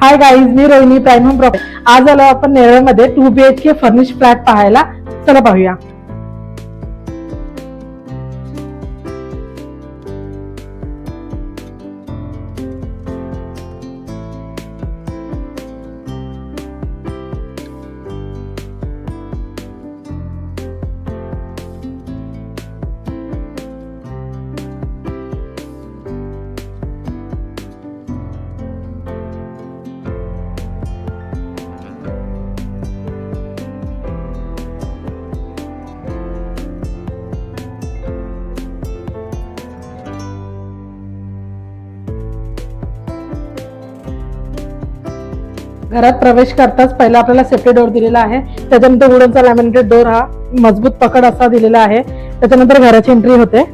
Hi guys, मी Rohini prime home property. आज आलो आपण नेरळमध्ये 2 BHK फर्निश फ्लॅट पाहायला. चला पाहूया. घरात प्रवेश करताच पहिला आपल्याला सेफ्टी डोर दिलेला आहे. त्याच्यानंतर वुडनचा लॅमिनेटेड डोर, हा मजबूत पकड असा दिलेला आहे. त्याच्यानंतर घराची एंट्री होते.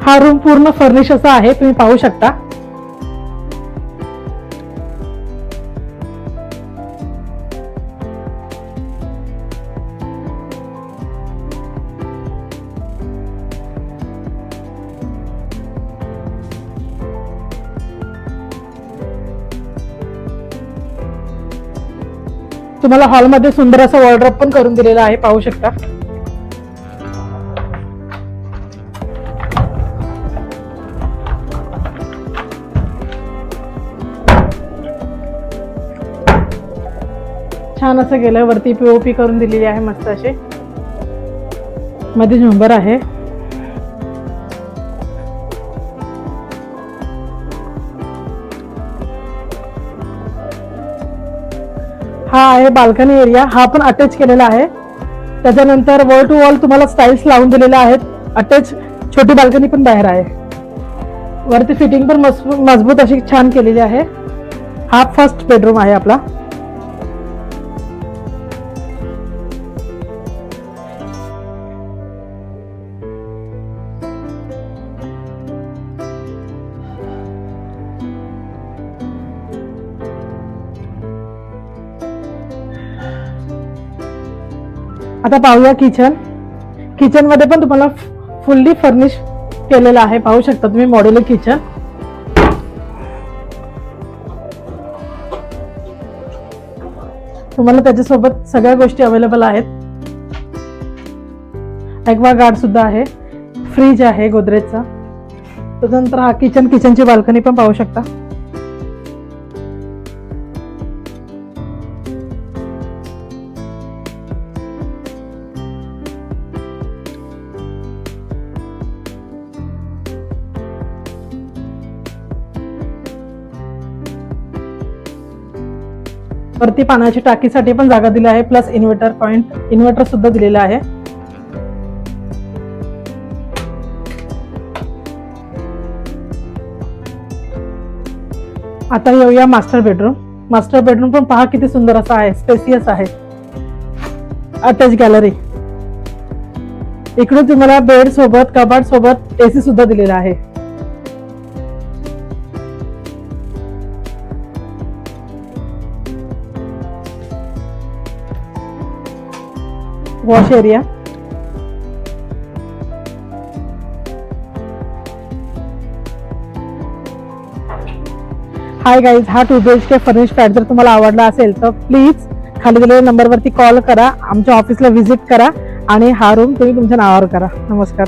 हा रूम पूर्ण फर्निश असा आहे, तुम्ही पाहू शकता. तुम्हाला हॉलमध्ये सुंदर असं वॉर्डरोब पण करून दिलेला आहे, पाहू शकता. छान असं गेलं. वरती पीओपी करून दिलेली आहे मस्त असे. मध्ये झुंबर आहे. हा आहे बाल्कनी एरिया. हा पण अटॅच केलेला आहे. त्याच्यानंतर वॉल टू वॉल तुम्हाला स्टाईल्स लावून दिलेल्या आहेत. अटॅच छोटी बाल्कनी पण बाहेर आहे. वरती फिटिंग पण मजबूत अशी छान केलेली आहे. हा फर्स्ट बेडरूम आहे आपला. आता पाहूया किचन. किचन मध्ये पण तुम्हाला फुल्ली फर्निश केलेलं आहे, पाहू शकता तुम्ही मॉड्युलर किचन. तुम्हाला त्याच्यासोबत सगळ्या गोष्टी अवेलेबल आहेत. ॲक्वा गार्ड सुद्धा आहे. फ्रीज आहे गोदरेजचा. त्याच्यानंतर हा किचनची बाल्कनी पण पाहू शकता. वरती पाण्याची टाकीसाठी पण जागा दिली आहे, प्लस इन्व्हर्टर सुद्धा दिलेला आहे. आता येऊया मास्टर बेडरूम. मास्टर बेडरूम पण पहा किती सुंदर असा आहे, स्पेसियस आहे. Attach gallery. इकडे तुम्हाला बेड सोबत, कपाट सोबत एसी सुद्धा दिलेला आहे. Wash area. हाय गाईज, हा 2 BHK फर्निश फ्लॅट जर तुम्हाला आवडला असेल तर प्लीज खाली दिलेल्या नंबरवरती कॉल करा, आमच्या ऑफिसला व्हिजिट करा आणि हा रूम तुम्ही तुमच्या नावावर करा. नमस्कार.